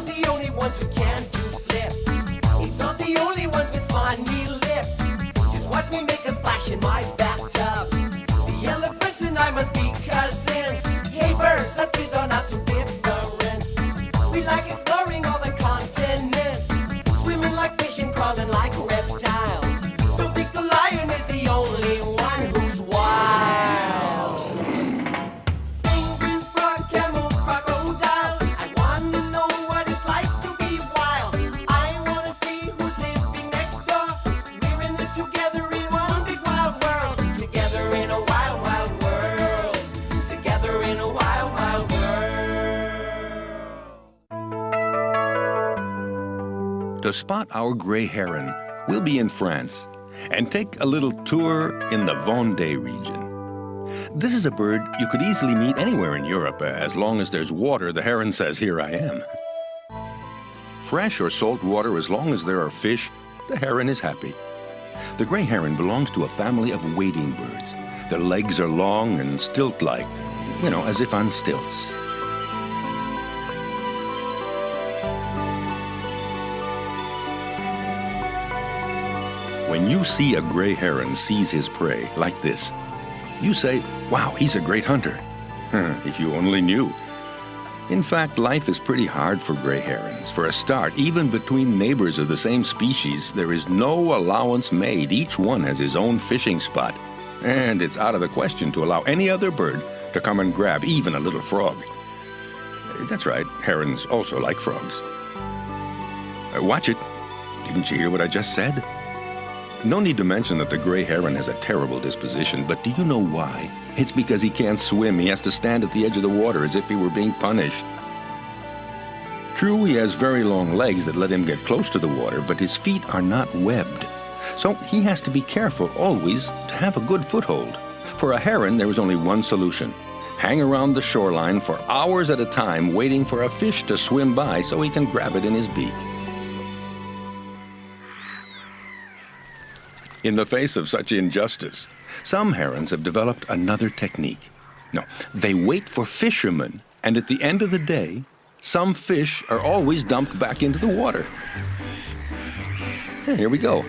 not the only ones who can do flips. It's not the only ones with funny lips. Just watch me make a splash in my bathtub. The elephants and I must be cousins. Hey birds, let's get on out so different. We like exploring all the continents, swimming like fish and crawling like reptiles. Don't think the lion is the only one who's wild. Penguin, frog, camel, crocodile. I wanna know what it's like to be wild. I wanna see who's living next door. We're in this together in one big wild world. Together in a wild, wild world. Together in a wild, wild world. To spot our gray heron, we'll be in France and take a little tour in the Vendée region. This is a bird you could easily meet anywhere in Europe. As long as there's water, the heron says, "Here I am." Fresh or salt water, as long as there are fish, the heron is happy. The gray heron belongs to a family of wading birds. Their legs are long and stilt-like, as if on stilts. When you see a gray heron seize his prey like this, you say, "Wow, he's a great hunter." If you only knew. In fact, life is pretty hard for gray herons. For a start, even between neighbors of the same species, there is no allowance made. Each one has his own fishing spot. And it's out of the question to allow any other bird to come and grab even a little frog. That's right, herons also like frogs. Watch it. Didn't you hear what I just said? No need to mention that the gray heron has a terrible disposition, but do you know why? It's because he can't swim. He has to stand at the edge of the water as if he were being punished. True, he has very long legs that let him get close to the water, but his feet are not webbed. So he has to be careful always to have a good foothold. For a heron, there is only one solution. Hang around the shoreline for hours at a time, waiting for a fish to swim by so he can grab it in his beak. In the face of such injustice, some herons have developed another technique. No, they wait for fishermen, and at the end of the day, some fish are always dumped back into the water. Here we go.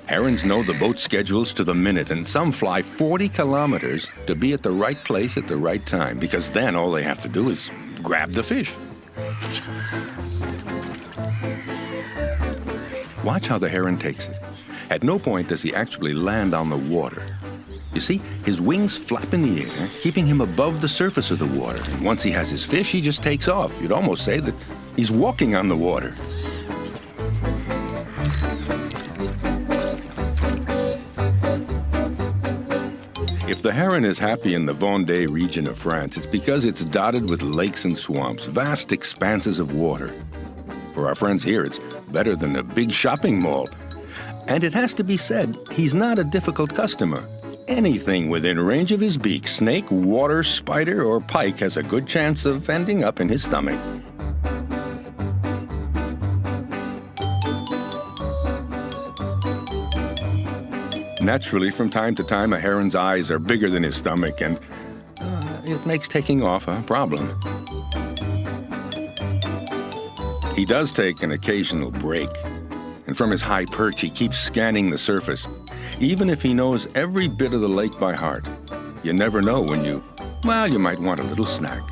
Herons know the boat schedules to the minute, and some fly 40 kilometers to be at the right place at the right time, because then all they have to do is grab the fish. Watch how the heron takes it. At no point does he actually land on the water. You see, his wings flap in the air, keeping him above the surface of the water. And once he has his fish, he just takes off. You'd almost say that he's walking on the water. If the heron is happy in the Vendée region of France, it's because it's dotted with lakes and swamps, vast expanses of water. For our friends here, it's better than a big shopping mall. And it has to be said, he's not a difficult customer. Anything within range of his beak, snake, water, spider, or pike, has a good chance of ending up in his stomach. Naturally, from time to time, a heron's eyes are bigger than his stomach, and it makes taking off a problem. He does take an occasional break. And from his high perch, he keeps scanning the surface, even if he knows every bit of the lake by heart. You never know when you might want a little snack.